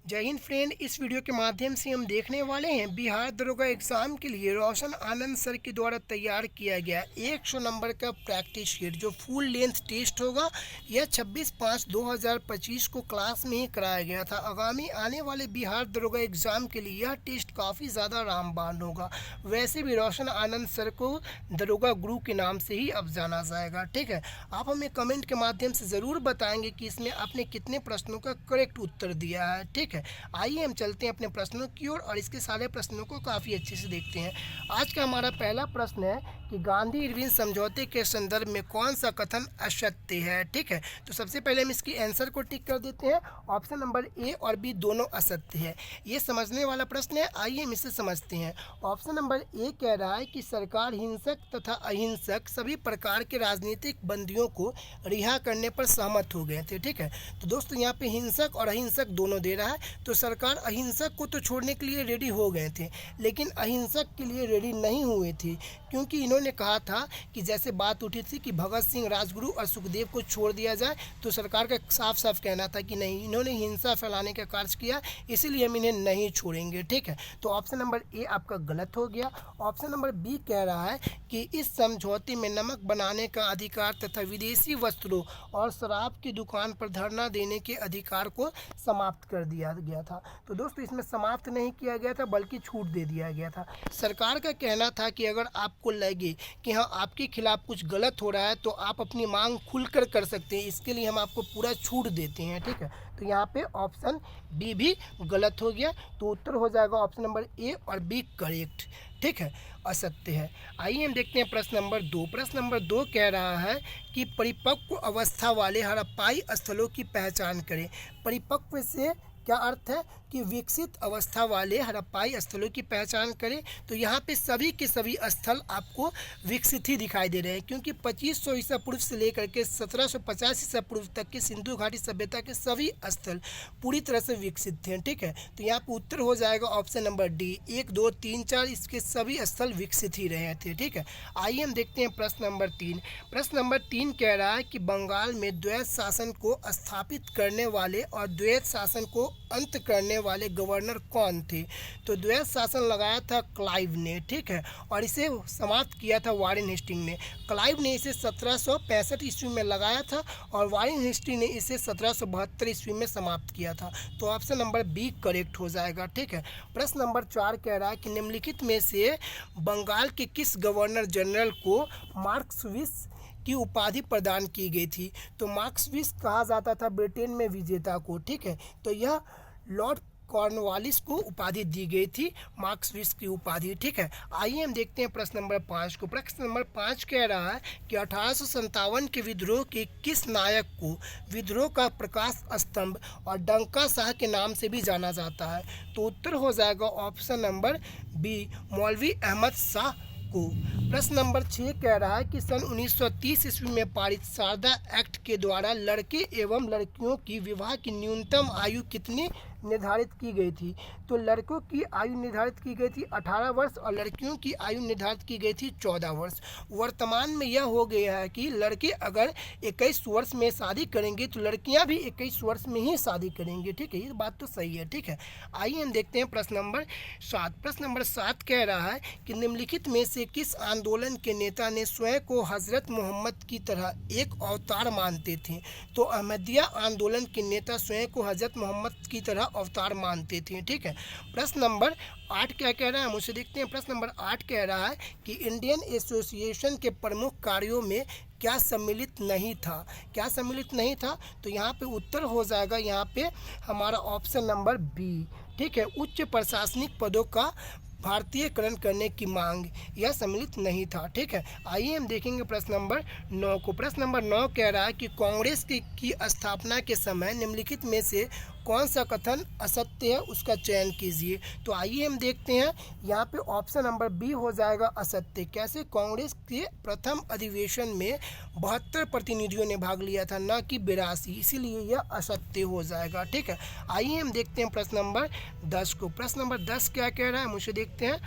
जय हिंद फ्रेंड। इस वीडियो के माध्यम से हम देखने वाले हैं बिहार दरोगा एग्जाम के लिए रोशन आनंद सर के द्वारा तैयार किया गया 100 नंबर का प्रैक्टिस शीट जो फुल लेंथ टेस्ट होगा। यह 26/5/2025 को क्लास में ही कराया गया था। आगामी आने वाले बिहार दरोगा एग्जाम के लिए यह टेस्ट काफ़ी ज़्यादा रामबाण होगा। वैसे भी रोशन आनंद सर को दरोगा गुरु के नाम से ही अब जाना जाएगा। ठीक है, आप हमें कमेंट के माध्यम से ज़रूर बताएंगे कि इसमें आपने कितने प्रश्नों का करेक्ट उत्तर दिया है। ठीक है, आइए हम चलते हैं अपने प्रश्नों की ओर और इसके सारे प्रश्नों को काफ़ी अच्छे से देखते हैं। आज का हमारा पहला प्रश्न है कि गांधी इरविन समझौते के संदर्भ में कौन सा कथन असत्य है। ठीक है, तो सबसे पहले हम इसकी आंसर को टिक कर देते हैं। ऑप्शन नंबर ए और बी दोनों असत्य है। ये समझने वाला प्रश्न है, आइए हम इसे समझते हैं। ऑप्शन नंबर ए कह रहा है कि सरकार हिंसक तथा अहिंसक सभी प्रकार के राजनीतिक बंदियों को रिहा करने पर सहमत हो गए थे। ठीक है, तो दोस्तों यहाँ पे हिंसक और अहिंसक दोनों दे रहा है, तो सरकार अहिंसक को तो छोड़ने के लिए रेडी हो गए थे, लेकिन अहिंसक के लिए रेडी नहीं हुए थे, क्योंकि इन्होंने कहा था कि जैसे बात उठी थी कि भगत सिंह, राजगुरु और सुखदेव को छोड़ दिया जाए, तो सरकार का साफ साफ कहना था कि नहीं, इन्होंने हिंसा फैलाने का कार्य किया, इसीलिए हम इन्हें नहीं छोड़ेंगे। ठीक है, तो ऑप्शन नंबर ए आपका गलत हो गया। ऑप्शन नंबर बी कह रहा है कि इस समझौते में नमक बनाने का अधिकार तथा विदेशी वस्त्रों और शराब की दुकान पर धरना देने के अधिकार को समाप्त कर दिया गया था। तो दोस्तों इसमें समाप्त नहीं किया गया था, बल्कि छूट दे दिया गया था। सरकार का कहना था कि अगर आपको लगे कि हाँ आपके खिलाफ कुछ गलत हो रहा है तो आप अपनी मांग खुलकर कर सकते हैं, इसके लिए हम आपको पूरा छूट देते हैं। ठीक है, तो यहाँ पे ऑप्शन बी भी गलत हो गया, तो उत्तर हो जाएगा ऑप्शन नंबर ए और बी करेक्ट। ठीक है, असत्य है। आइए हम देखते हैं प्रश्न नंबर 2। प्रश्न नंबर 2 कह रहा है कि परिपक्व अवस्था वाले हड़प्पाई स्थलों की पहचान करें। परिपक्व से क्या अर्थ है कि विकसित अवस्था वाले हड़प्पाई स्थलों की पहचान करें। तो यहाँ पे सभी के सभी स्थल आपको विकसित ही दिखाई दे रहे हैं, क्योंकि 2500 ईसा पूर्व से लेकर के 1750 ईसा पूर्व तक के सिंधु घाटी सभ्यता के सभी स्थल पूरी तरह से विकसित थे। ठीक है, तो यहाँ पे उत्तर हो जाएगा ऑप्शन नंबर डी। 1, 2, 3, 4 इसके सभी स्थल विकसित ही रहे थे। ठीक है, आइए हम देखते हैं प्रश्न नंबर 3। प्रश्न नंबर 3 कह रहा है कि बंगाल में द्वैत शासन को स्थापित करने वाले और द्वैत शासन को अंत करने वाले गवर्नर कौन थे। तो द्वैत शासन लगाया था क्लाइव ने। ठीक है, और इसे समाप्त किया था वारेन हेस्टिंग ने। क्लाइव ने इसे 1765 ईस्वी में लगाया था और वारेन हेस्टिंग ने इसे 1772 ईस्वी में समाप्त किया था। तो ऑप्शन नंबर बी करेक्ट हो जाएगा। ठीक है, प्रश्न नंबर 4 कह रहा है कि निम्नलिखित में से बंगाल के किस गवर्नर जनरल को मार्क्सविस की उपाधि प्रदान की गई थी। तो मार्क्सविस कहा जाता था ब्रिटेन में विजेता को। ठीक है, तो यह लॉर्ड कॉर्नवालिस को उपाधि दी गई थी, मार्क्सविस की उपाधि। ठीक है, आइए हम देखते हैं प्रश्न नंबर 5 को। प्रश्न नंबर 5 कह रहा है कि 1857 के विद्रोह के किस नायक को विद्रोह का प्रकाश स्तंभ और डंका शाह के नाम से भी जाना जाता है। तो उत्तर हो जाएगा ऑप्शन नंबर बी, मौलवी अहमद शाह को। प्रश्न नंबर 6 कह रहा है कि सन 1930 ईस्वी में पारित शारदा एक्ट के द्वारा लड़के एवं लड़कियों की विवाह की न्यूनतम आयु कितनी निर्धारित की गई थी। तो लड़कों की आयु निर्धारित की गई थी 18 वर्ष और लड़कियों की आयु निर्धारित की गई थी 14 वर्ष। वर्तमान में यह हो गया है कि लड़के अगर 21 वर्ष में शादी करेंगे तो लड़कियां भी 21 वर्ष में ही शादी करेंगे। ठीक है, ये बात तो सही है। ठीक है, आइए हम देखते हैं प्रश्न नंबर 7। प्रश्न नंबर 7 कह रहा है कि निम्नलिखित में से किस आंदोलन के नेता ने स्वयं को हजरत मोहम्मद की तरह एक अवतार मानते थे। तो अहमदिया आंदोलन के नेता स्वयं को हजरत मोहम्मद की तरह अवतार मानते थे। ठीक है, प्रश्न नंबर 8 क्या कह रहा है, मुझे देखते हैं। प्रश्न नंबर 8 कह रहा है कि इंडियन एसोसिएशन के प्रमुख कार्यों में क्या सम्मिलित नहीं था। क्या सम्मिलित नहीं था, तो यहाँ पे उत्तर हो जाएगा यहाँ पे हमारा ऑप्शन नंबर बी। ठीक है, उच्च प्रशासनिक पदों का भारतीयकरण करने की मांग, यह सम्मिलित नहीं था। ठीक है, आइए हम देखेंगे प्रश्न नंबर 9 को। प्रश्न नंबर 9 कह रहा है कि कांग्रेस की स्थापना के समय निम्नलिखित में से कौन सा कथन असत्य है, उसका चयन कीजिए। तो आइए हम देखते हैं, यहाँ पे ऑप्शन नंबर बी हो जाएगा असत्य। कैसे, कांग्रेस के प्रथम अधिवेशन में 72 प्रतिनिधियों ने भाग लिया था, न कि 82, इसीलिए यह असत्य हो जाएगा। ठीक है, आइए हम देखते हैं प्रश्न नंबर 10 को। प्रश्न नंबर 10 क्या कह रहा है, मुझे देखते हैं।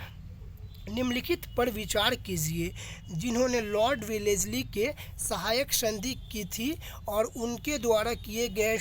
निम्नलिखित पर विचार कीजिए। जिन्होंने लॉर्ड वेलेस्ली के सहायक संधि की थी और उनके द्वारा किए गए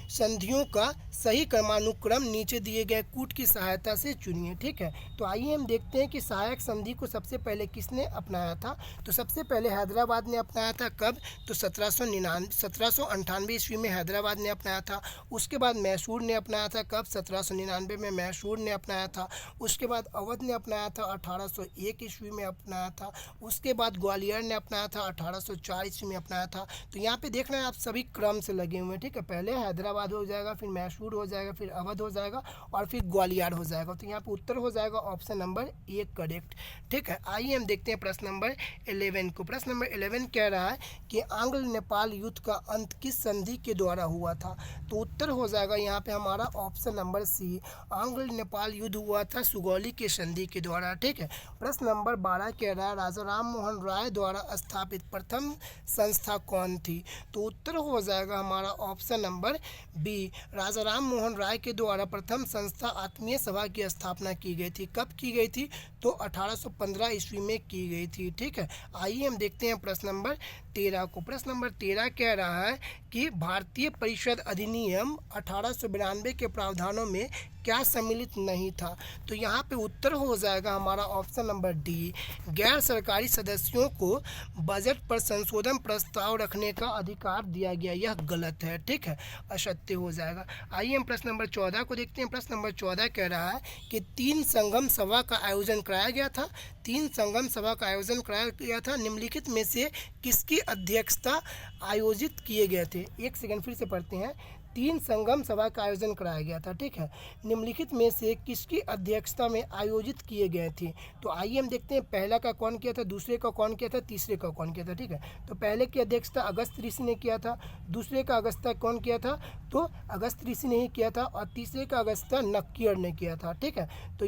संधियों का सही क्रमानुक्रम नीचे दिए गए कूट की सहायता से चुनिए। ठीक है, तो आइए हम देखते हैं कि सहायक संधि को सबसे पहले किसने अपनाया था। तो सबसे पहले हैदराबाद ने अपनाया था। कब? तो 1798 ईस्वी में हैदराबाद ने अपनाया था। उसके बाद मैसूर ने अपनाया था। कब? 1799 में मैसूर ने अपनाया था। उसके बाद अवध ने अपनाया था, 1801 ईस्वी में अपनाया था। उसके बाद ग्वालियर ने अपनाया था, 1804 ईस्वी में अपनाया था। तो यहाँ पे देख रहे हैं आप, सभी क्रम से लगे हुए हैं। ठीक है, पहले हैदराबाद हो जाएगा, फिर मैसूर हो जाएगा, फिर अवध हो जाएगा और फिर ग्वालियर हो जाएगा। तो यहाँ पे उत्तर हो जाएगा ऑप्शन नंबर 1 करेक्ट। ठीक है, आइए हम देखते हैं प्रश्न नंबर 11 को। प्रश्न नंबर 11 कह रहा है कि आंग्ल नेपाल युद्ध का अंत किस संधि के द्वारा हुआ था। तो उत्तर हो जाएगा यहाँ पे हमारा ऑप्शन नंबर सी, आंग्ल नेपाल युद्ध हुआ था सुगौली के संधि के द्वारा। ठीक है, प्रश्न नंबर 12 कह रहा है राजा राम मोहन राय द्वारा स्थापित प्रथम संस्था कौन थी। तो उत्तर हो जाएगा हमारा ऑप्शन नंबर बी, राजा राम मोहन राय के द्वारा प्रथम संस्था आत्मीय सभा की स्थापना की गई थी। कब की गई थी? तो 1815 ईस्वी में की गई थी। ठीक है, आइए हम देखते हैं प्रश्न नंबर 13 को। प्रश्न नंबर 13 कह रहा है कि भारतीय परिषद अधिनियम 1892 के प्रावधानों में क्या सम्मिलित नहीं था। तो यहाँ पे उत्तर हो जाएगा हमारा ऑप्शन नंबर डी, गैर सरकारी सदस्यों को बजट पर संशोधन प्रस्ताव रखने का अधिकार दिया गया। यह गलत है। ठीक है, असत्य हो जाएगा। आइए हम प्रश्न नंबर 14 को देखते हैं। प्रश्न नंबर 14 कह रहा है कि 3 संगम सभा का आयोजन कराया गया था। 3 संगम सभा का आयोजन कराया गया था। निम्नलिखित में से किसकी अध्यक्षता आयोजित किए गए थे। एक सेकंड फिर से पढ़ते हैं। 3 संगम सभा का आयोजन कराया गया था। ठीक है, निम्नलिखित में से किसकी अध्यक्षता में आयोजित किए गए थे। तो आइए हम देखते हैं पहला का कौन किया था, दूसरे का कौन किया था, तीसरे का कौन किया था। ठीक है, तो पहले की अध्यक्षता अगस्त ऋषि ने किया था, दूसरे का अगस्ता कौन किया था, तो अगस्त ऋषि ने ही किया था, और तीसरे का अगस्ता नक्कियर ने किया था। ठीक है, तो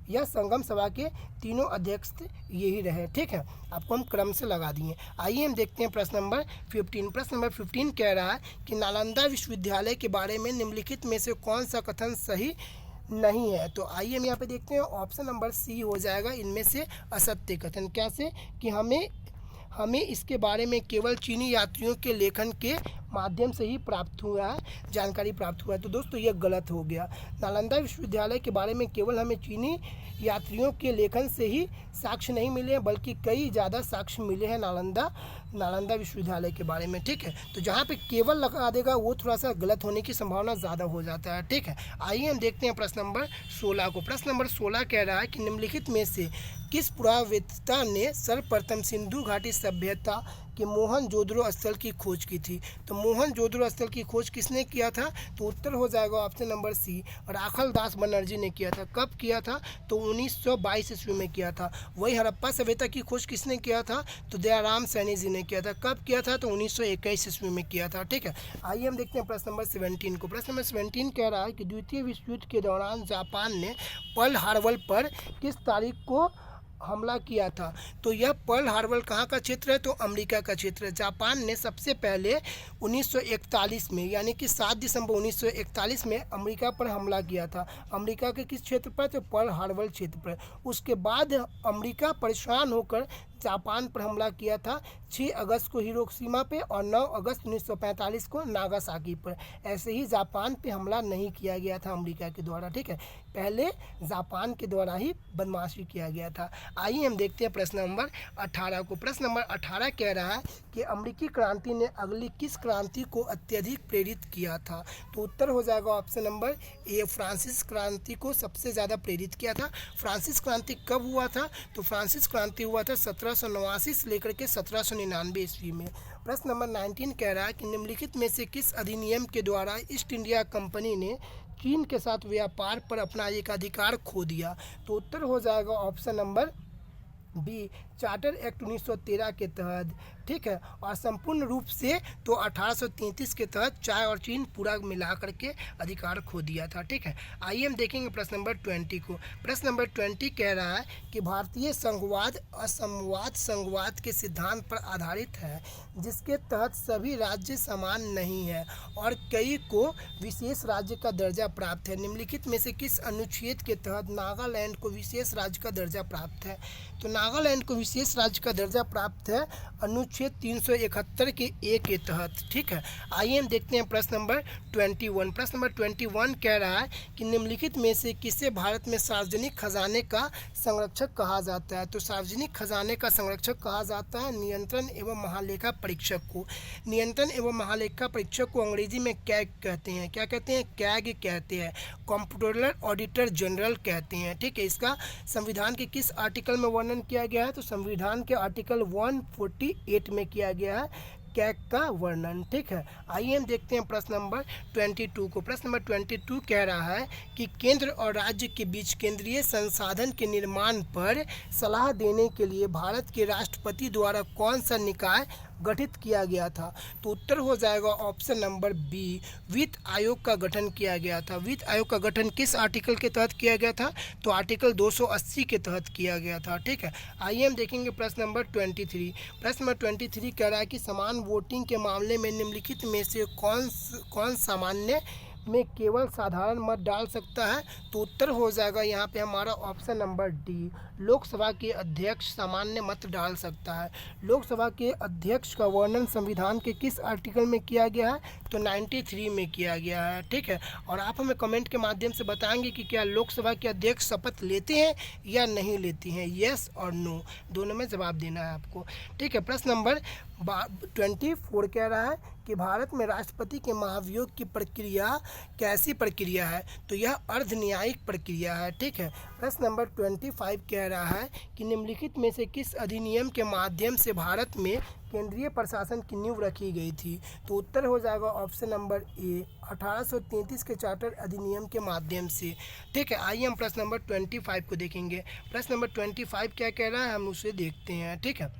यह संगम सभा के तीनों अध्यक्ष यही रहे। ठीक है, आपको हम क्रम से लगा दिए। आइए हम देखते हैं प्रश्न नंबर 15। प्रश्न नंबर 15 कह रहा है कि नालंदा विश्वविद्यालय के बारे में निम्नलिखित में से कौन सा कथन सही नहीं है। तो आइए हम यहाँ पे देखते हैं, ऑप्शन नंबर सी हो जाएगा इनमें से असत्य कथन। कैसे? कि हमें इसके बारे में केवल चीनी यात्रियों के लेखन के माध्यम से ही प्राप्त हुआ है, जानकारी प्राप्त हुआ है। तो दोस्तों ये गलत हो गया। नालंदा विश्वविद्यालय के बारे में केवल हमें चीनी यात्रियों के लेखन से ही साक्ष्य नहीं मिले हैं, बल्कि कई ज़्यादा साक्ष्य मिले हैं नालंदा विश्वविद्यालय के बारे में। ठीक है, तो जहाँ पे केवल लगा देगा वो थोड़ा सा गलत होने की संभावना ज़्यादा हो जाता है। ठीक है, आइए हम देखते हैं प्रश्न नंबर 16 को। प्रश्न नंबर 16 कह रहा है कि निम्नलिखित में से किस पुरावेत्ता ने सर्वप्रथम सिंधु घाटी सभ्यता के मोहनजोदड़ो स्थल की खोज की थी। तो मोहनजोदड़ो स्थल की खोज किसने किया था। तो उत्तर हो जाएगा ऑप्शन नंबर सी, राखल दास बनर्जी ने किया था। कब किया था। तो 1922 ईस्वी में किया था। वही हड़प्पा सभ्यता की खोज किसने किया था। तो दयाराम सैनी जी ने किया था। कब किया था। तो 1921 ईस्वी में किया था। ठीक है, आइए हम देखते हैं प्रश्न नंबर 17 को। प्रश्न नंबर 17 कह रहा है कि द्वितीय विश्व युद्ध के दौरान जापान ने पर्ल हार्बर पर किस तारीख को हमला किया था। तो यह पर्ल हार्बर कहाँ का क्षेत्र है। तो अमेरिका का क्षेत्र है। जापान ने सबसे पहले 1941 में, यानी कि 7 दिसंबर 1941 में अमेरिका पर हमला किया था। अमेरिका के किस क्षेत्र पर। तो पर्ल हार्बर क्षेत्र पर। उसके बाद अमेरिका परेशान होकर जापान पर हमला किया था 6 अगस्त को हिरोशिमा पे और 9 अगस्त 1945 को नागासाकी पर। ऐसे ही जापान पे हमला नहीं किया गया था अमेरिका के द्वारा। ठीक है, पहले जापान के द्वारा ही बदमाशी किया गया था। आइए हम देखते हैं प्रश्न नंबर 18 को। प्रश्न नंबर 18 कह रहा है कि अमेरिकी क्रांति ने अगली किस क्रांति को अत्यधिक प्रेरित किया था। तो उत्तर हो जाएगा ऑप्शन नंबर ए, फ्रांसिस क्रांति को सबसे ज़्यादा प्रेरित किया था। फ्रांसिस क्रांति कब हुआ था। तो फ्रांसिस क्रांति हुआ था 1789 से लेकर के 1799 ईस्वी में। प्रश्न नंबर 19 कह रहा है कि निम्नलिखित में से किस अधिनियम के द्वारा ईस्ट इंडिया कंपनी ने चीन के साथ व्यापार पर अपना एक अधिकार खो दिया। तो उत्तर हो जाएगा option number B, charter act 1913 के तहत। ठीक है। और संपूर्ण रूप से तो 1833 के तहत चाय और चीन पूरा मिला करके अधिकार खो दिया था, ठीक है। आइए हम देखेंगे प्रश्न नंबर 20 को। प्रश्न नंबर 20 कह रहा है कि भारतीय संघवाद असमवाद संघवाद के सिद्धांत पर आधारित है, जिसके तहत सभी राज्य समान नहीं है और कई को विशेष राज्य का दर्जा प्राप्त है। निम्नलिखित में से किस अनुच्छेद के तहत नागालैंड को विशेष राज्य का दर्जा प्राप्त है? तो नागालैंड को विशेष राज्य का दर्जा प्राप्त है अनुच्छेद 371 के ए के तहत, ठीक है। आइए हम देखते हैं प्रश्न नंबर 21। प्रश्न नंबर 21 कह रहा है कि निम्नलिखित में से किसे भारत में सार्वजनिक खजाने का संरक्षक कहा जाता है? तो सार्वजनिक खजाने का संरक्षक कहा जाता है नियंत्रण एवं महालेखा परीक्षक को। नियंत्रण एवं महालेखा परीक्षक को अंग्रेजी में कैग कहते हैं। क्या कहते हैं? कैग कहते हैं। कंप्ट्रोलर ऑडिटर जनरल कहते हैं, ठीक है। इसका संविधान के किस आर्टिकल में वर्णन किया गया है? तो संविधान के आर्टिकल 148 में किया गया है कैग का वर्णन, ठीक है। आइए हम देखते हैं प्रश्न नंबर 22 को। प्रश्न नंबर 22 कह रहा है कि केंद्र और राज्य के बीच केंद्रीय संसाधन के निर्माण पर सलाह देने के लिए भारत के राष्ट्रपति द्वारा कौन सा निकाय गठित किया गया था? तो उत्तर हो जाएगा ऑप्शन नंबर बी, वित्त आयोग का गठन किया गया था। वित्त आयोग का गठन किस आर्टिकल के तहत किया गया था? तो आर्टिकल 280 के तहत किया गया था, ठीक है। आइए हम देखेंगे प्रश्न नंबर 23। प्रश्न नंबर 23 कह रहा है कि समान वोटिंग के मामले में निम्नलिखित में से कौन सामान्य में केवल साधारण मत डाल सकता है? तो उत्तर हो जाएगा यहाँ पे हमारा ऑप्शन नंबर डी, लोकसभा के अध्यक्ष सामान्य मत डाल सकता है। लोकसभा के अध्यक्ष का वर्णन संविधान के किस आर्टिकल में किया गया है? तो 93 में किया गया है, ठीक है। और आप हमें कमेंट के माध्यम से बताएंगे कि क्या लोकसभा के अध्यक्ष शपथ लेते हैं या नहीं लेती हैं, येस और नो, दोनों में जवाब देना है आपको, ठीक है। प्रश्न नंबर 24 कह रहा है कि भारत में राष्ट्रपति के महाभियोग की प्रक्रिया कैसी प्रक्रिया है? तो यह अर्ध न्यायिक प्रक्रिया है, ठीक है। प्रश्न नंबर 25 कह रहा है कि निम्नलिखित में से किस अधिनियम के माध्यम से भारत में केंद्रीय प्रशासन की नींव रखी गई थी? तो उत्तर हो जाएगा ऑप्शन नंबर ए, 1833 के चार्टर अधिनियम के माध्यम से, ठीक है। आइए हम प्रश्न नंबर 25 को देखेंगे। प्रश्न नंबर 25 क्या कह रहा है हम उसे देखते हैं, ठीक है।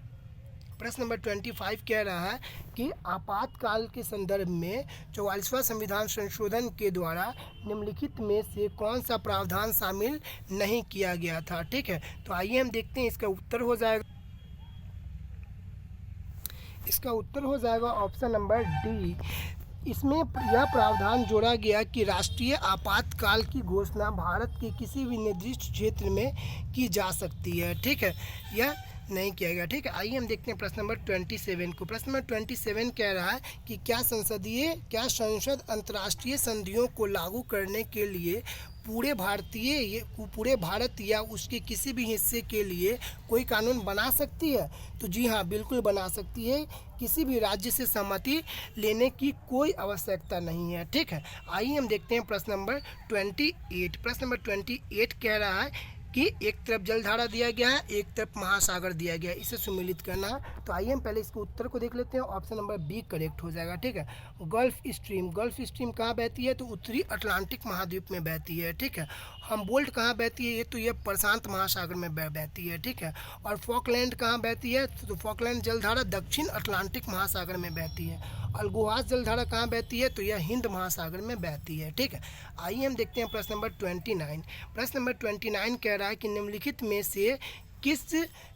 प्रश्न नंबर 25 कह रहा है कि आपातकाल के संदर्भ में 44वां संविधान संशोधन के द्वारा निम्नलिखित में से कौन सा प्रावधान शामिल नहीं किया गया था, ठीक है। तो आइए हम देखते हैं, इसका उत्तर हो जाएगा ऑप्शन नंबर डी। इसमें यह प्रावधान जोड़ा गया कि राष्ट्रीय आपातकाल की घोषणा भारत के किसी भी निर्दिष्ट क्षेत्र में की जा सकती है, ठीक है। यह नहीं किया गया, ठीक है। आइए हम देखते हैं प्रश्न नंबर 27 को। प्रश्न नंबर 27 कह रहा है कि क्या संसद अंतर्राष्ट्रीय संधियों को लागू करने के लिए पूरे भारत या उसके किसी भी हिस्से के लिए कोई कानून बना सकती है? तो जी हाँ, बिल्कुल बना सकती है। किसी भी राज्य से सहमति लेने की कोई आवश्यकता नहीं है, ठीक है। आइए हम देखते हैं प्रश्न नंबर 28। प्रश्न नंबर 28 कह रहा है कि एक तरफ जलधारा दिया गया है, एक तरफ महासागर दिया गया है, इसे सम्मिलित करना है। तो आइए हम पहले इसके उत्तर को देख लेते हैं। ऑप्शन नंबर बी करेक्ट हो जाएगा, ठीक है। गल्फ स्ट्रीम कहाँ बहती है? तो उत्तरी अटलांटिक महाद्वीप में बहती है, ठीक है। हमबोल्ट कहाँ बहती है? तो यह प्रशांत महासागर में बहती है, ठीक है। और फॉकलैंड कहाँ बहती है? तो फॉकलैंड जलधारा दक्षिण अटलांटिक महासागर में बहती है। अलगोहास जलधारा कहाँ बहती है? तो यह हिंद महासागर में बहती है, ठीक है। आइए हम देखते हैं प्रश्न नंबर 29। प्रश्न नंबर 29 कह रहा है कि निम्नलिखित में से किस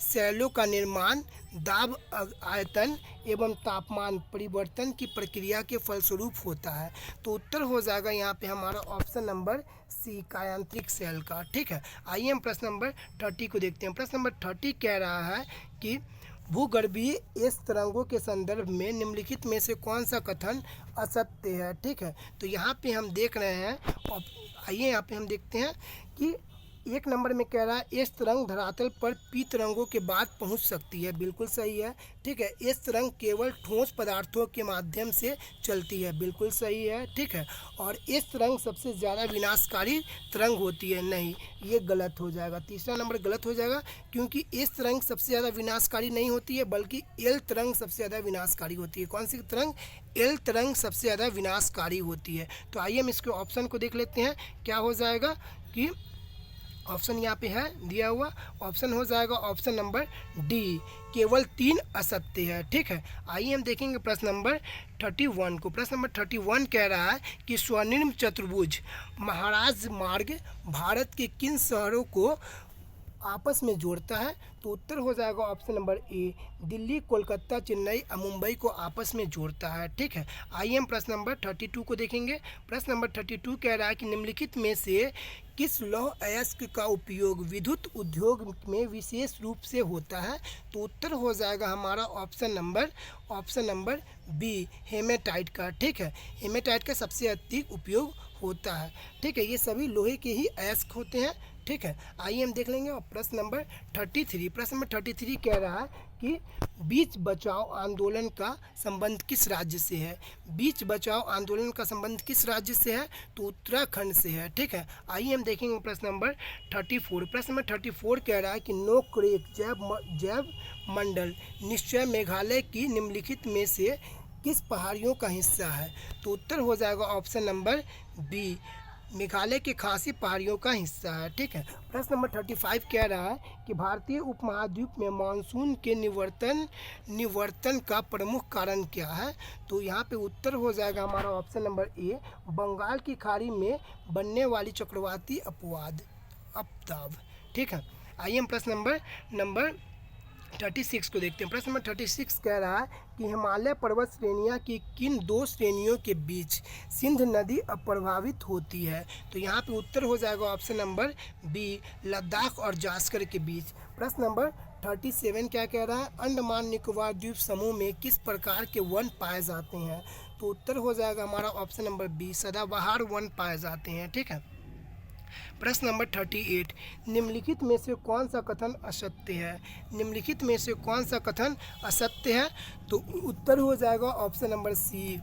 शैलों का निर्माण दाब आयतन एवं तापमान परिवर्तन की प्रक्रिया के फलस्वरूप होता है? तो उत्तर हो जाएगा यहाँ पे हमारा ऑप्शन नंबर सी, कायांत्रिक शैल का, ठीक है। आइए हम प्रश्न नंबर 30 को देखते हैं। प्रश्न नंबर 30 कह रहा है कि भूगर्भीय एस तरंगों के संदर्भ में निम्नलिखित में से कौन सा कथन असत्य है, ठीक है। तो यहाँ पे हम देख रहे हैं, आइए यहाँ पे हम देखते हैं कि 1 नंबर में कह रहा है एस तरंग धरातल पर पी तरंगों के बाद पहुंच सकती है, बिल्कुल सही है, ठीक है। एस तरंग केवल ठोस पदार्थों के माध्यम से चलती है, बिल्कुल सही है, ठीक है। और एस तरंग सबसे ज़्यादा विनाशकारी तरंग होती है, नहीं, ये गलत हो जाएगा। तीसरा नंबर गलत हो जाएगा, क्योंकि एस तरंग सबसे ज़्यादा विनाशकारी नहीं होती है, बल्कि एल तरंग सबसे ज़्यादा विनाशकारी होती है। कौन सी तरंग? एल तरंग सबसे ज़्यादा विनाशकारी होती है। तो आइए हम इसके ऑप्शन को देख लेते हैं। क्या हो जाएगा कि ऑप्शन यहाँ पे है दिया हुआ, ऑप्शन हो जाएगा ऑप्शन नंबर डी, केवल 3 असत्य है। ठीक है, आइए हम देखेंगे प्रश्न नंबर 31 को। प्रश्न नंबर 31 कह रहा है कि स्वर्णिम चतुर्भुज महाराज मार्ग भारत के किन शहरों को आपस में जोड़ता है? तो उत्तर हो जाएगा option number A, Delhi, Kolkata, Chennai और मुंबई को आपस में जोड़ता है। ठीक है, आइए हम प्रश्न नंबर 32 को देखेंगे। प्रश्न नंबर 32 कह रहा है कि निम्नलिखित में से किस लौह अयस्क का उपयोग विद्युत उद्योग में विशेष रूप से होता है? तो उत्तर हो जाएगा हमारा ऑप्शन नंबर बी, हेमेटाइट का। ठीक है, हेमेटाइट का सबसे अधिक उपयोग होता है। ठीक है, ये सभी लोहे के ही अयस्क होते हैं। ठीक है, आइए हम देख लेंगे। और प्रश्न नंबर 33 कह रहा है कि बीच बचाओ आंदोलन का संबंध किस राज्य से है? बीच बचाओ आंदोलन का संबंध किस राज्य से है? तो उत्तराखंड से है। ठीक है, आइए हम देखेंगे प्रश्न नंबर 34। प्रश्न नंबर 34 कह रहा है कि नोक्रेक जैव मंडल निश्चय मेघालय की निम्नलिखित में से किस पहाड़ियों का हिस्सा है? तो उत्तर हो जाएगा ऑप्शन नंबर बी, मेघालय के खासी पहाड़ियों का हिस्सा है। ठीक है, प्रश्न नंबर 35 कह रहा है कि भारतीय उपमहाद्वीप में मानसून के निवर्तन का प्रमुख कारण क्या है? तो यहाँ पे उत्तर हो जाएगा हमारा ऑप्शन नंबर ए, बंगाल की खाड़ी में बनने वाली चक्रवाती अपदाब। ठीक है, आइए हम प्रश्न नंबर 36 को देखते हैं। प्रश्न नंबर 36 कह रहा है कि हिमालय पर्वत श्रेणियाँ की किन 2 श्रेणियों के बीच सिंध नदी अप्रभावित होती है? तो यहाँ पे उत्तर हो जाएगा ऑप्शन नंबर बी, लद्दाख और जास्कर के बीच। प्रश्न नंबर 37 क्या कह रहा है? अंडमान निकोबार द्वीप समूह में किस प्रकार के वन पाए जाते हैं? तो उत्तर हो जाएगा हमारा ऑप्शन नंबर बी, सदाबहार वन पाए जाते हैं। ठीक है, प्रश्न नंबर 38, निम्नलिखित में से कौन सा कथन असत्य है? निम्नलिखित में से कौन सा कथन असत्य है? तो उत्तर हो जाएगा ऑप्शन नंबर सी,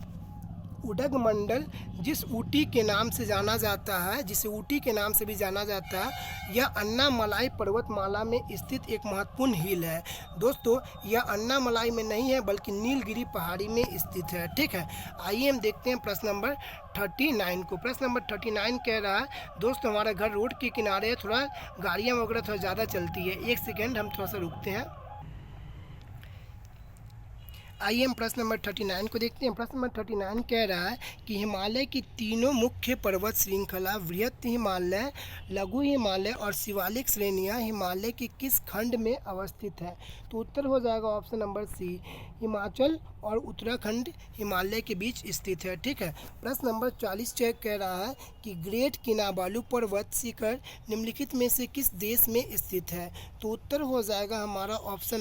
उडगमंडल जिसे ऊटी के नाम से भी जाना जाता है, यह अन्नामलाई पर्वतमाला में स्थित एक महत्वपूर्ण हिल है। दोस्तों, यह अन्नामलाई में नहीं है बल्कि नीलगिरी पहाड़ी में स्थित है। ठीक है, आइए हम देखते हैं प्रश्न नंबर 39 को। प्रश्न नंबर 39 कह रहा है, दोस्तों हमारा घर रोड के किनारे है, थोड़ा गाड़ियाँ वगैरह थोड़ा ज़्यादा चलती है, एक सेकेंड हम थोड़ा सा रुकते हैं। आइए हम प्रश्न नंबर 39 को देखते हैं। प्रश्न नंबर 39 कह रहा है कि हिमालय की तीनों मुख्य पर्वत श्रृंखला वृहत हिमालय, लघु हिमालय और शिवालिक श्रेणियां हिमालय के किस खंड में अवस्थित है? तो उत्तर हो जाएगा ऑप्शन नंबर सी, हिमाचल और उत्तराखंड हिमालय के बीच स्थित है। ठीक है, प्रश्न नंबर 40 चेक कह रहा है कि ग्रेट किनाबालू पर्वत शिखर निम्नलिखित में से किस देश में स्थित है? तो उत्तर हो जाएगा हमारा ऑप्शन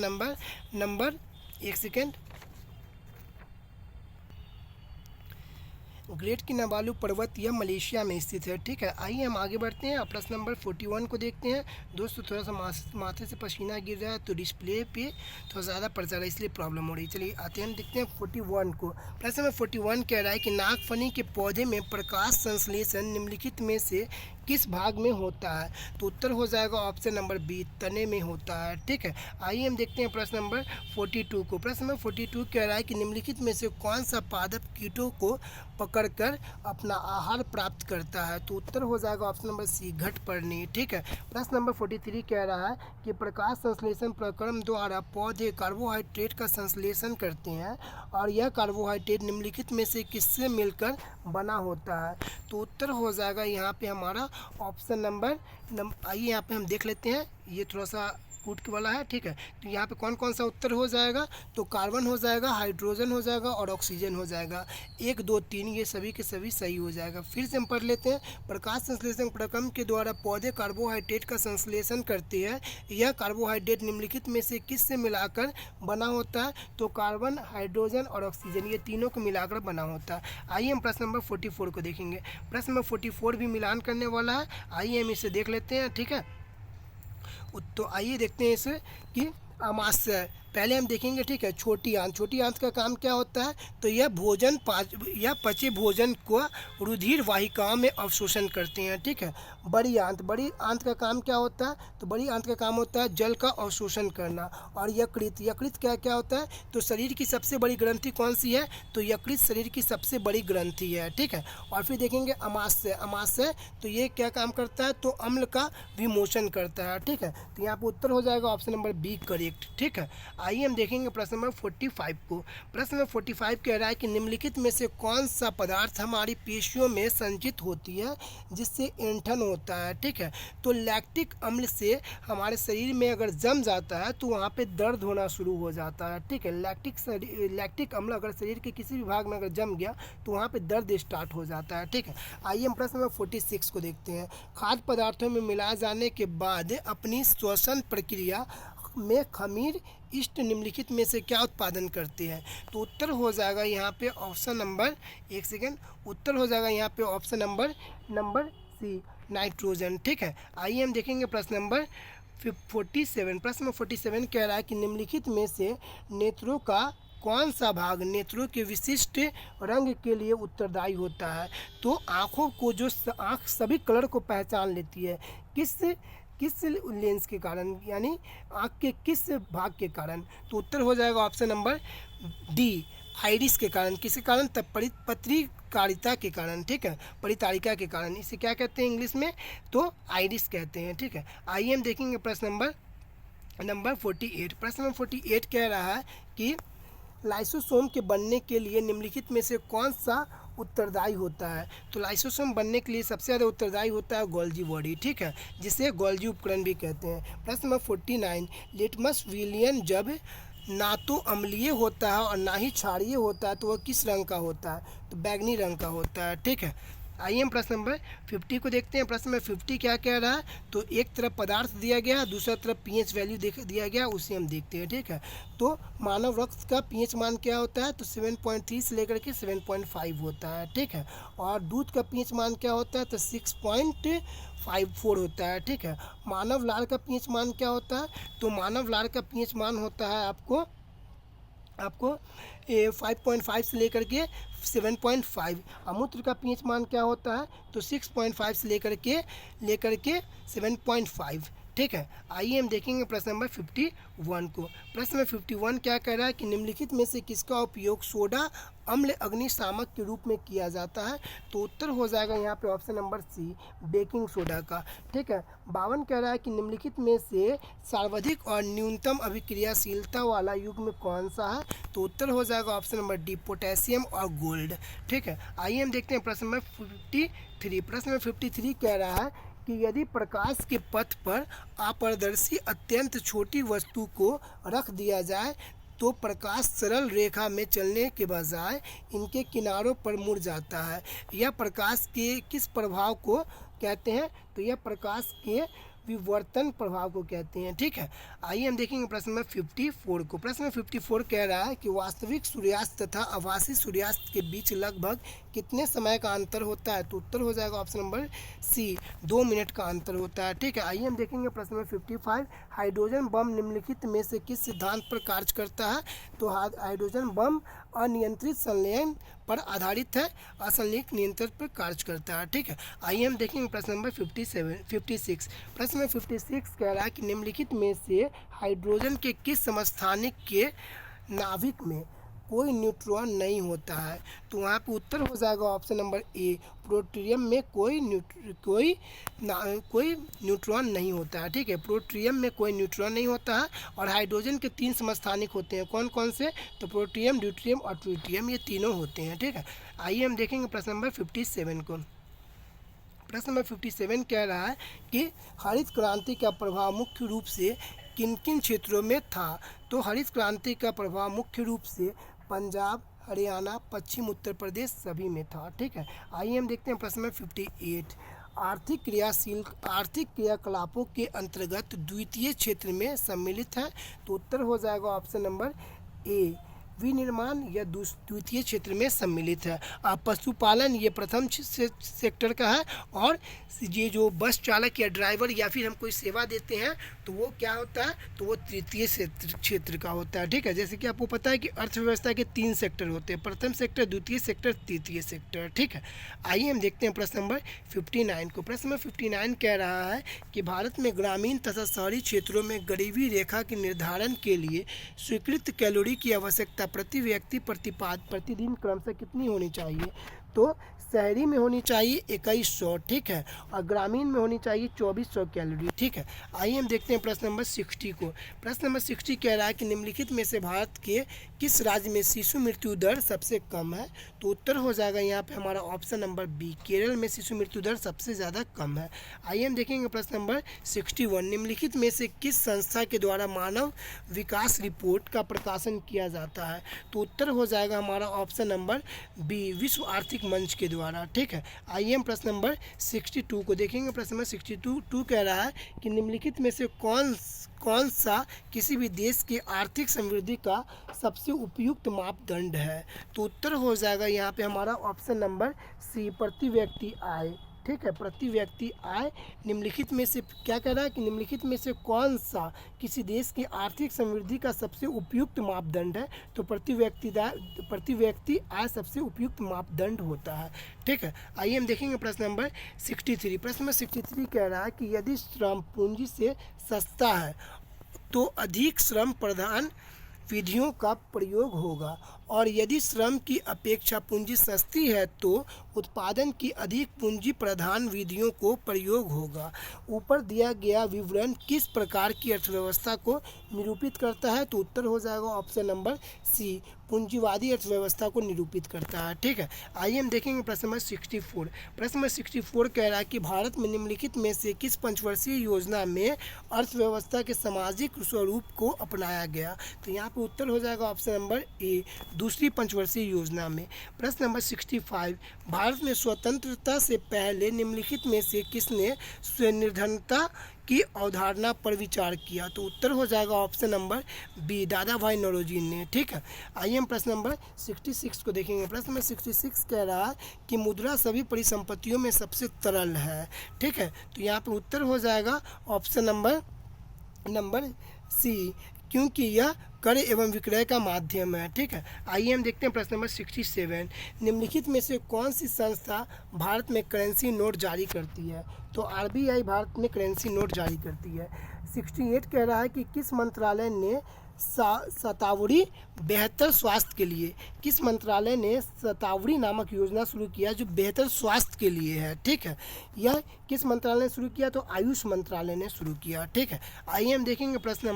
नंबर एक सेकेंड, ग्रेट किनाबालू पर्वत यह मलेशिया में स्थित है। ठीक है, आइए हम आगे बढ़ते हैं। प्रश्न नंबर 41 को देखते हैं। दोस्तों थोड़ा सा माथे से पसीना गिर रहा है तो डिस्प्ले पे थोड़ा ज़्यादा पड़ जा रहा है, इसलिए प्रॉब्लम हो रही है। चलिए आते हैं, हम देखते हैं 41 को। प्रश्न नंबर 41 कह रहा है कि नागफनी के पौधे में प्रकाश संश्लेषण निम्नलिखित में से किस भाग में होता है? तो उत्तर हो जाएगा ऑप्शन नंबर बी, तने में होता है। ठीक है, आइए हम देखते हैं प्रश्न नंबर 42 को। प्रश्न नंबर 42 कह रहा है कि निम्नलिखित में से कौन सा पादप कीटों को पकड़कर अपना आहार प्राप्त करता है? तो उत्तर हो जाएगा ऑप्शन नंबर सी, घटपर्णी। ठीक है, प्रश्न नंबर 43 कह रहा है कि प्रकाश संश्लेषण प्रक्रम द्वारा पौधे कार्बोहाइड्रेट का संश्लेषण करते हैं और यह कार्बोहाइड्रेट निम्नलिखित में से किससे मिलकर बना होता है? तो उत्तर हो जाएगा यहाँ पे हमारा ऑप्शन नंबर आइए यहाँ पे हम देख लेते हैं, ये थोड़ा सा कूट के वाला है। ठीक है, तो यहाँ पे कौन कौन सा उत्तर हो जाएगा? तो कार्बन हो जाएगा, हाइड्रोजन हो जाएगा और ऑक्सीजन हो जाएगा। 1, 2, 3 ये सभी के सभी सही हो जाएगा। फिर से हम पढ़ लेते हैं। प्रकाश संश्लेषण प्रक्रम के द्वारा पौधे कार्बोहाइड्रेट का संश्लेषण करते हैं। यह कार्बोहाइड्रेट निम्नलिखित में से किससे मिलाकर बना होता है? तो कार्बन, हाइड्रोजन और ऑक्सीजन ये तीनों को मिलाकर बना होता है। आइए हम प्रश्न नंबर 44 को देखेंगे। प्रश्न नंबर 44 भी मिलान करने वाला है, आइए हम इसे देख लेते हैं। ठीक है, तो आइए देखते हैं इसे कि अमाशय पहले हम देखेंगे, ठीक है। छोटी आंत, छोटी आंत का काम क्या होता है? तो यह भोजन या पचे भोजन को रुधिर वाहिकाओं में अवशोषण करते हैं, ठीक है। बड़ी आंत, बड़ी आंत का काम क्या होता है? तो बड़ी आंत का काम होता है जल का अवशोषण करना। और यकृत, यकृत क्या क्या होता है? तो शरीर की सबसे बड़ी ग्रंथि कौन सी है? तो यकृत शरीर की सबसे बड़ी ग्रंथि है, ठीक है। और फिर देखेंगे अमाशय, अमाशय तो ये क्या काम करता है? तो अम्ल का विमोचन करता है, ठीक है। तो यहाँ पर उत्तर हो जाएगा ऑप्शन नंबर बी करेक्ट, ठीक है। आइए हम देखेंगे प्रश्न नंबर 45 को। प्रश्न नंबर 45 कह रहा है कि निम्नलिखित में से कौन सा पदार्थ हमारी पेशियों में संचित होती है जिससे ऐंठन होता है, ठीक है। तो लैक्टिक अम्ल से हमारे शरीर में अगर जम जाता है तो वहाँ पे दर्द होना शुरू हो जाता है, ठीक है। लैक्टिक अम्ल अगर शरीर के किसी भी भाग में अगर जम गया तो वहाँ पे दर्द स्टार्ट हो जाता है, ठीक है। आइए हम प्रश्न नंबर 46 को देखते हैं। खाद्य पदार्थों में मिलाए जाने के बाद अपनी श्वसन प्रक्रिया में खमीर इष्ट निम्नलिखित में से क्या उत्पादन करते हैं? तो उत्तर हो जाएगा यहाँ पे ऑप्शन नंबर, एक सेकेंड, उत्तर हो जाएगा यहाँ पे ऑप्शन नंबर सी, नाइट्रोजन, ठीक है। आइए हम देखेंगे प्रश्न नंबर 47। प्रश्न नंबर 47 कह रहा है कि निम्नलिखित में से नेत्रों का कौन सा भाग नेत्रों के विशिष्ट रंग के लिए उत्तरदायी होता है? तो आँखों को जो आँख सभी कलर को पहचान लेती है, किस लेंस के कारण, यानी आँख के किस भाग के कारण? तो उत्तर हो जाएगा ऑप्शन नंबर डी, आइरिस के कारण। किसके कारण? तब पत्रकारिता के कारण, ठीक है, परितारिका के कारण। इसे क्या कहते हैं इंग्लिश में? तो आइरिस कहते हैं, ठीक है। आइए हम देखेंगे प्रश्न नंबर 48। प्रश्न नंबर 48 कह रहा है कि लाइसोसोम के बनने के लिए निम्नलिखित में से कौन सा उत्तरदायी होता है? तो लाइसोसोम बनने के लिए सबसे ज़्यादा उत्तरदायी होता है गोल्जी बॉडी, ठीक है, जिसे गोल्जी उपकरण भी कहते हैं। प्रश्न नंबर 49, लिटमस विलियन जब ना तो अम्लीय होता है और ना ही क्षारीय होता है तो वह किस रंग का होता है? तो बैंगनी रंग का होता है, ठीक है। आइए हम प्रश्न नंबर 50 को देखते हैं। प्रश्न नंबर 50 क्या कह रहा है? तो एक तरफ पदार्थ दिया गया है, दूसरा तरफ पीएच वैल्यू दिया गया, उसे हम देखते हैं, ठीक है। तो मानव रक्त का पीएच मान क्या होता है? तो 7.3 से लेकर के 7.5 होता है, ठीक है। और दूध का पीएच मान क्या होता है? तो 6.54 होता है, ठीक है। मानव लार का पीएच मान क्या होता है? तो मानव लार का पीएच मान होता है आपको 5.5 से लेकर के 7.5। अमूत्र का पीएच मान क्या होता है? तो 6.5 से लेकर के 7.5, ठीक है। आइए हम देखेंगे प्रश्न नंबर 51 को। प्रश्न नंबर 51 क्या कह रहा है कि निम्नलिखित में से किसका उपयोग सोडा अम्ल अग्निशामक के रूप में किया जाता है? तो उत्तर हो जाएगा यहाँ पे option number C, baking soda का, ठीक है। 52 कह रहा है कि निम्नलिखित में से सर्वाधिक और न्यूनतम अभिक्रियाशीलता वाला युग्म कौन सा है? तो उत्तर हो जाएगा ऑप्शन नंबर डी, पोटेशियम और गोल्ड, ठीक है। आइए हम देखते हैं प्रश्न नंबर 53। प्रश्न नंबर 53 कह रहा है कि यदि प्रकाश के पथ पर अपारदर्शी अत्यंत छोटी वस्तु को रख दिया जाए तो प्रकाश सरल रेखा में चलने के बजाय इनके किनारों पर मुड़ जाता है। यह प्रकाश के किस प्रभाव को कहते हैं? तो यह प्रकाश के विवर्तन प्रभाव को कहते हैं, ठीक है। आइए हम देखेंगे प्रश्न नंबर 54 को। प्रश्न नंबर 54 कह रहा है कि वास्तविक सूर्यास्त तथा आभासी सूर्यास्त के बीच लगभग कितने समय का अंतर होता है? तो उत्तर हो जाएगा ऑप्शन नंबर सी, 2 मिनट का अंतर होता है, ठीक है। आइए हम देखेंगे प्रश्न नंबर 55, हाइड्रोजन बम निम्नलिखित में से किस सिद्धांत पर कार्य करता है? तो हाइड्रोजन बम अनियंत्रित संलयन पर आधारित है, असंलयन नियंत्रण पर कार्य करता है, ठीक है। आइए हम देखेंगे प्रश्न नंबर 56। प्रश्न नंबर 56 कह रहा है कि निम्नलिखित में से हाइड्रोजन के किस समस्थानिक के नाभिक में कोई न्यूट्रॉन नहीं होता है? तो वहाँ पे उत्तर हो जाएगा ऑप्शन नंबर ए, प्रोटियम में कोई न्यूट्रॉन नहीं होता है, ठीक है। प्रोटियम में कोई न्यूट्रॉन नहीं होता है। और हाइड्रोजन के 3 समस्थानिक होते हैं, कौन कौन से? तो प्रोटियम, ड्यूटेरियम और ट्रिटियम, ये तीनों होते हैं, ठीक है। आइए हम देखेंगे प्रश्न नंबर 57 को। प्रश्न नंबर 57 कह रहा है कि हरित क्रांति का प्रभाव मुख्य रूप से किन किन क्षेत्रों में था? तो हरित क्रांति का प्रभाव मुख्य रूप से पंजाब, हरियाणा, पश्चिम उत्तर प्रदेश सभी में था, ठीक है। आइए हम देखते हैं प्रश्न नंबर 58, आर्थिक क्रियाकलापों के अंतर्गत द्वितीय क्षेत्र में सम्मिलित है? तो उत्तर हो जाएगा ऑप्शन नंबर ए, विनिर्माण या द्वितीय क्षेत्र में सम्मिलित है। पशुपालन ये प्रथम सेक्टर का है, और ये जो बस चालक या ड्राइवर या फिर हम कोई सेवा देते हैं तो वो क्या होता है, तो वो तृतीय क्षेत्र का होता है। ठीक है, जैसे कि आपको पता है कि अर्थव्यवस्था के 3 सेक्टर होते हैं, प्रथम सेक्टर, द्वितीय सेक्टर, तृतीय सेक्टर। ठीक है, आइए हम देखते हैं प्रश्न नंबर 59 को। प्रश्न नंबर 59 कह रहा है कि भारत में ग्रामीण तथा शहरी क्षेत्रों में गरीबी रेखा के निर्धारण के लिए स्वीकृत कैलोरी की आवश्यकता प्रति व्यक्ति प्रतिदिन क्रमशः कितनी होनी चाहिए। तो शहरी में होनी चाहिए 2100, ठीक है, और ग्रामीण में होनी चाहिए 2400 कैलोरी। ठीक है, आइए हम देखते हैं प्रश्न नंबर 60 को। प्रश्न नंबर 60 कह रहा है कि निम्नलिखित में से भारत के किस राज्य में शिशु मृत्यु दर सबसे कम है। तो उत्तर हो जाएगा यहाँ पे हमारा ऑप्शन नंबर बी, केरल में शिशु मृत्यु दर सबसे ज़्यादा कम है। आइए हम देखेंगे प्रश्न नंबर 61, निम्नलिखित में से किस संस्था के द्वारा मानव विकास रिपोर्ट का प्रकाशन किया जाता है। तो उत्तर हो जाएगा हमारा ऑप्शन नंबर बी, विश्व आर्थिक मंच के द्वारा। ठीक है, आइए हम प्रश्न नंबर 62 को देखेंगे। प्रश्न नंबर 62 कह रहा है कि निम्नलिखित में से कौन सा किसी भी देश की आर्थिक समृद्धि का सबसे उपयुक्त मापदंड है। तो उत्तर हो जाएगा यहाँ पे हमारा ऑप्शन नंबर सी, प्रति व्यक्ति आय। ठीक है, प्रति व्यक्ति आय निम्नलिखित में से क्या कह रहा है कि निम्नलिखित में से कौन सा किसी देश की आर्थिक समृद्धि का सबसे उपयुक्त मापदंड है। तो प्रति व्यक्ति आय सबसे उपयुक्त मापदंड होता है। ठीक है, आइए हम देखेंगे प्रश्न नंबर 63। प्रश्न नंबर 63 कह रहा है कि यदि श्रम पूंजी से सस्ता है तो अधिक श्रम प्रधान विधियों का प्रयोग होगा, और यदि श्रम की अपेक्षा पूंजी सस्ती है तो उत्पादन की अधिक पूंजी प्रधान विधियों को प्रयोग होगा। ऊपर दिया गया विवरण किस प्रकार की अर्थव्यवस्था को निरूपित करता है। तो उत्तर हो जाएगा ऑप्शन नंबर सी, पूंजीवादी अर्थव्यवस्था को निरूपित करता है। ठीक है, आइए हम देखेंगे प्रश्न नंबर 64। प्रश्न नंबर 64 कह रहा है कि भारत में निम्नलिखित में से किस पंचवर्षीय योजना में अर्थव्यवस्था के सामाजिक स्वरूप को अपनाया गया। तो यहाँ पर उत्तर हो जाएगा ऑप्शन नंबर ए, दूसरी पंचवर्षीय योजना में। प्रश्न नंबर 65, भारत में स्वतंत्रता से पहले निम्नलिखित में से किसने स्वनिर्धनता की अवधारणा पर विचार किया। तो उत्तर हो जाएगा ऑप्शन नंबर बी, दादा भाई नौरोजी ने। ठीक है, आइए हम प्रश्न नंबर 66 को देखेंगे। प्रश्न नंबर 66 कह रहा है कि मुद्रा सभी परिसंपत्तियों में सबसे तरल है। ठीक है, तो यहाँ पर उत्तर हो जाएगा ऑप्शन नंबर सी, क्योंकि यह क्रय एवं विक्रय का माध्यम है। ठीक है, आइए हम देखते हैं प्रश्न नंबर 67, निम्नलिखित में से कौन सी संस्था भारत में करेंसी नोट जारी करती है। तो आरबीआई भारत में करेंसी नोट जारी करती है। 68 कह रहा है कि किस मंत्रालय ने शतावरी बेहतर स्वास्थ्य के लिए, किस मंत्रालय ने शतावरी नामक योजना शुरू किया जो बेहतर स्वास्थ्य के लिए है। ठीक है, यह किस मंत्रालय ने शुरू किया। तो आयुष मंत्रालय ने शुरू किया। ठीक है, आइए हम देखेंगे प्रश्न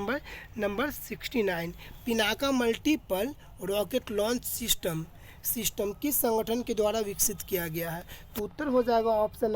number 69, Pinaka multiple rocket launch system किस संगठन के द्वारा विकसित किया गया है। तो उत्तर हो जाएगा ऑप्शन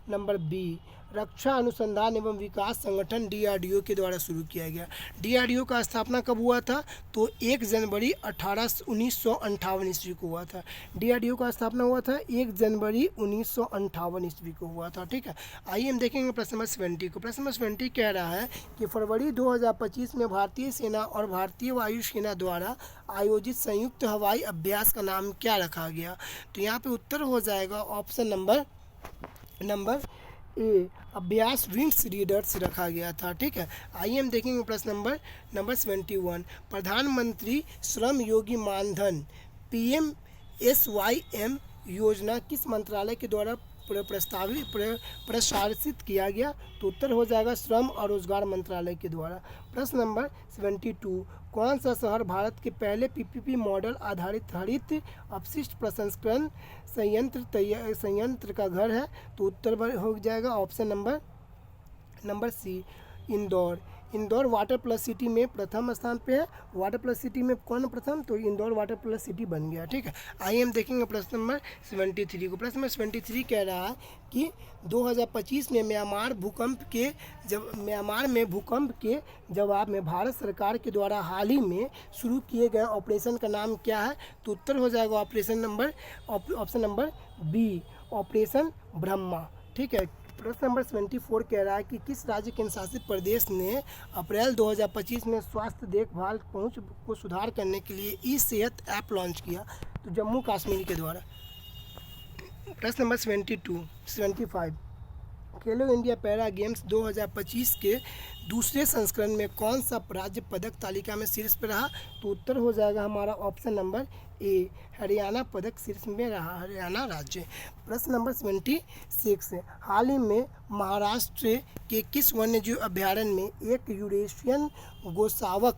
नंबर बी, रक्षा अनुसंधान एवं विकास संगठन DRDO के द्वारा शुरू किया गया। DRDO का स्थापना कब हुआ था। तो 1 जनवरी 1958 ईस्वी को हुआ था। DRDO का स्थापना हुआ था 1 जनवरी 1958 ईस्वी को हुआ था। ठीक है, आइए हम देखेंगे प्रश्न नंबर 70 को। प्रश्न नंबर 70 कह रहा है कि फरवरी 2025 में भारतीय सेना और भारतीय वायुसेना द्वारा आयोजित संयुक्त हवाई अभ्यास का नाम क्या रखा गया। तो यहाँ पे उत्तर हो जाएगा ऑप्शन नंबर ए, अभ्यास विंग्स रीडर्स रखा गया था। ठीक है, आइए हम देखेंगे प्रश्न नंबर 71, प्रधानमंत्री श्रम योगी मानधन PMSYM योजना किस मंत्रालय के द्वारा प्रसारित किया गया। तो उत्तर हो जाएगा श्रम और रोजगार मंत्रालय के द्वारा। प्रश्न नंबर 72, कौन सा शहर भारत के पहले PPP मॉडल आधारित हरित अपशिष्ट प्रसंस्करण संयंत्र का घर है। तो उत्तर हो जाएगा option number C, Indore water plus city में प्रथम स्थान पे है। वाटर प्लस सिटी में कौन प्रथम। तो इंदौर वाटर प्लस सिटी बन गया। ठीक है, आइए हम देखेंगे प्रश्न नंबर 73 को। प्रश्न नंबर 73 कह रहा है कि 2025 में म्यांमार में भूकंप के जवाब में भारत सरकार के द्वारा हाल ही में शुरू किए गए ऑपरेशन का नाम क्या है। तो उत्तर हो जाएगा option number B, operation Brahma. ठीक है, प्रश्न नंबर 74 कह रहा है कि किस राज्य केंद्र शासित प्रदेश ने अप्रैल 2025 में स्वास्थ्य देखभाल पहुंच को सुधार करने के लिए ई सेहत ऐप लॉन्च किया? तो जम्मू कश्मीर के द्वारा। प्रश्न नंबर 75 खेलो इंडिया पैरा गेम्स 2025 के दूसरे संस्करण में कौन सा राज्य पदक तालिका में शीर्ष पर रहा? तो उत्तर हो जाएगा हमारा ऑप्शन नंबर ए, हरियाणा पदक शीर्ष में रहा, हरियाणा राज्य। प्रश्न नंबर 76 हाल ही में महाराष्ट्र के किस वन्यजीव अभ्यारण्य में एक यूरेशियन गोसावक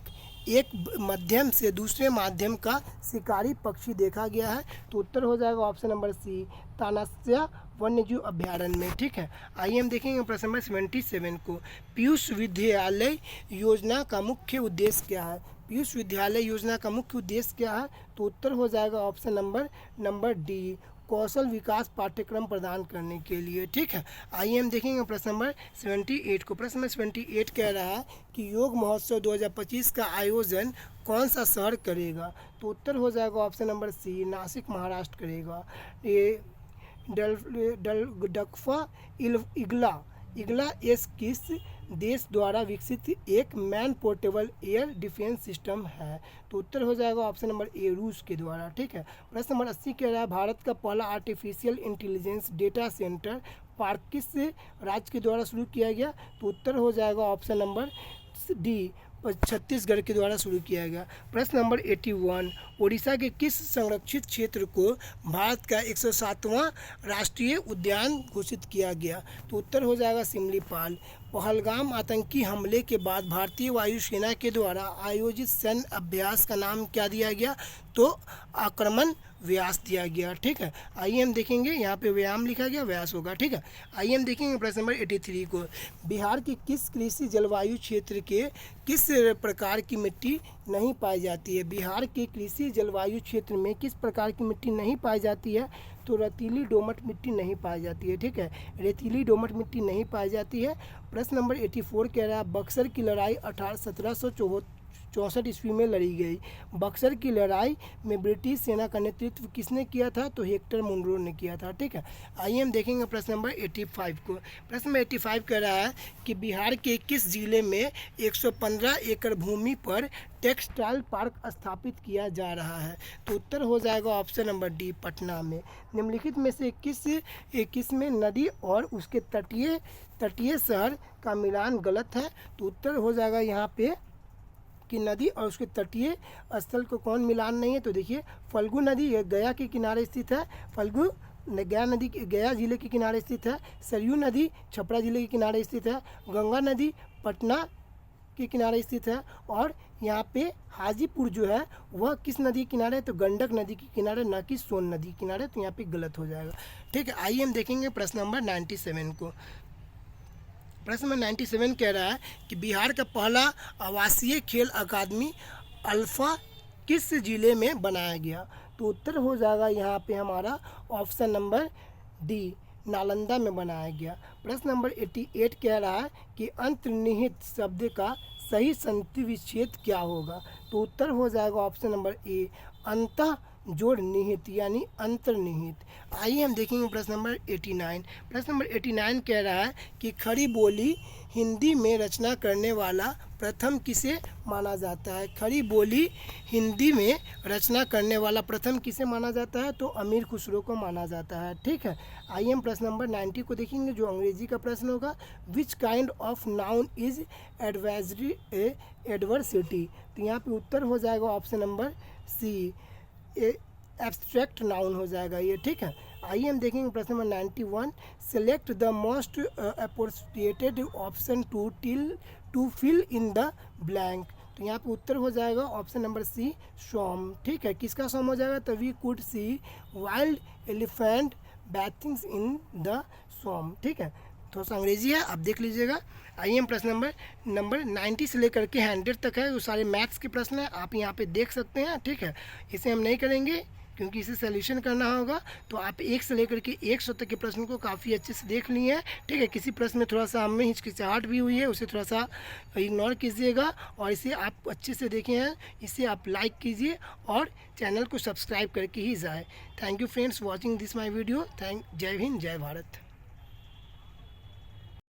एक मध्यम से दूसरे माध्यम का शिकारी पक्षी देखा गया है? तो उत्तर हो जाएगा ऑप्शन नंबर सी, तानस्या वन्यजीव अभ्यारण्य में। ठीक है, आइए हम देखेंगे प्रश्न नंबर 77 को। पीयूष विद्यालय योजना का मुख्य उद्देश्य क्या है? पीयूष विद्यालय योजना का मुख्य उद्देश्य क्या है? तो उत्तर हो जाएगा ऑप्शन नंबर डी, कौशल विकास पाठ्यक्रम प्रदान करने के लिए। ठीक है, आइए हम देखेंगे प्रश्न नंबर 78 को। प्रश्न नंबर 78 कह रहा है कि योग महोत्सव 2025 का आयोजन कौन सा शहर करेगा? तो उत्तर हो जाएगा option number C, Nashik Maharashtra करेगा। ये डकफा इगला एस किस देश द्वारा विकसित एक man portable air defence system है? तो उत्तर हो जाएगा ऑप्शन नंबर ए, रूस के द्वारा। ठीक है, प्रश्न नंबर 80 कह रहा है भारत का पहला artificial intelligence data centre park किस राज्य के द्वारा शुरू किया गया? तो उत्तर हो जाएगा ऑप्शन नंबर डी, छत्तीसगढ़ के द्वारा शुरू किया गया। प्रश्न नंबर 81 ओडिशा के किस संरक्षित क्षेत्र को भारत का 107वां राष्ट्रीय उद्यान घोषित किया गया? तो उत्तर हो जाएगा सिमलीपाल। पहलगाम आतंकी हमले के बाद भारतीय वायुसेना के द्वारा आयोजित सैन्य अभ्यास का नाम क्या दिया गया? तो आक्रमण व्यास दिया गया। ठीक है, आइए हम देखेंगे, यहाँ पे व्यायाम लिखा गया, व्यास होगा। ठीक है, आइए हम देखेंगे प्रश्न नंबर 83 को। बिहार के किस कृषि जलवायु क्षेत्र के किस प्रकार की मिट्टी नहीं पाई जाती है? बिहार के कृषि जलवायु क्षेत्र में किस प्रकार की मिट्टी नहीं पाई जाती है? तो रेतीली दोमट मिट्टी नहीं पाई जाती है। ठीक है, रेतीली दोमट मिट्टी नहीं पाई जाती है। प्रश्न नंबर 84 कह रहा है बक्सर की लड़ाई 1764 ईस्वी में लड़ी गई। बक्सर की लड़ाई में ब्रिटिश सेना का नेतृत्व किसने किया था? तो हेक्टर मुनरो ने किया था। ठीक है, आइए हम देखेंगे प्रश्न नंबर 85 को। प्रश्न नंबर 85 कह रहा है कि बिहार के किस जिले में 115 एकड़ भूमि पर टेक्सटाइल पार्क स्थापित किया जा रहा है? तो उत्तर हो जाएगा ऑप्शन नंबर डी, पटना में। निम्नलिखित में से किस में नदी और उसके तटीय शहर का मिलान गलत है? तो उत्तर हो जाएगा यहाँ पे कि नदी और उसके तटीय स्थल को कौन मिलान नहीं है? तो देखिए, फल्गु नदी गया के किनारे स्थित है, गया जिले के किनारे स्थित है। सरयू नदी छपरा जिले के किनारे स्थित है। गंगा नदी पटना के किनारे स्थित है। और यहाँ पे हाजीपुर जो है वह किस नदी के किनारे? तो गंडक नदी के किनारे, न कि सोन नदी के किनारे। तो यहाँ पे गलत हो जाएगा। ठीक है, आइए हम देखेंगे प्रश्न नंबर 97 को। प्रश्न नंबर 97 कह रहा है कि बिहार का पहला आवासीय खेल अकादमी अल्फा किस जिले में बनाया गया? तो उत्तर हो जाएगा यहाँ पे हमारा ऑप्शन नंबर डी, नालंदा में बनाया गया। प्रश्न नंबर 88 कह रहा है कि अंतर्निहित शब्द का सही संधि विच्छेद क्या होगा? तो उत्तर हो जाएगा ऑप्शन नंबर ए, अंतः जोड़ निहित यानी अंतर्निहित। आइए हम देखेंगे प्रश्न नंबर 89। प्रश्न नंबर 89 कह रहा है कि खड़ी बोली हिंदी में रचना करने वाला प्रथम किसे माना जाता है? खड़ी बोली हिंदी में रचना करने वाला प्रथम किसे माना जाता है? तो अमीर खुसरो को माना जाता है। ठीक है, आइए हम प्रश्न नंबर 90 को देखेंगे, जो अंग्रेजी का प्रश्न होगा। Which kind of noun is adversity? तो यहाँ पे उत्तर हो जाएगा option number C, abstract noun हो जाएगा ये। ठीक है, आइए हम देखेंगे प्रश्न नंबर 91। Select the most appropriated option to fill in the blank. तो यहाँ पे उत्तर हो जाएगा ऑप्शन नंबर सी, स्वॉम। ठीक है, किसका स्वॉम हो जाएगा? तो we could see wild elephant bathing in the swamp. ठीक है, थोड़ा सा अंग्रेजी है, आप देख लीजिएगा। आइए हम प्रश्न नंबर 90 से लेकर के 100 तक है, वो सारे मैथ्स के प्रश्न हैं, आप यहाँ पे देख सकते हैं। ठीक है, इसे हम नहीं करेंगे क्योंकि इसे सोल्यूशन करना होगा। तो आप 1 से लेकर के 100 तक के प्रश्न को काफ़ी अच्छे से देख लिए हैं। ठीक है, किसी प्रश्न में थोड़ा सा हमें हिचकिचाहट भी हुई है, उसे थोड़ा सा इग्नोर कीजिएगा और इसे आप अच्छे से देखे हैं, इसे आप लाइक कीजिए और चैनल को सब्सक्राइब करके ही जाए। Thank you friends watching this my video. जय हिंद, जय भारत।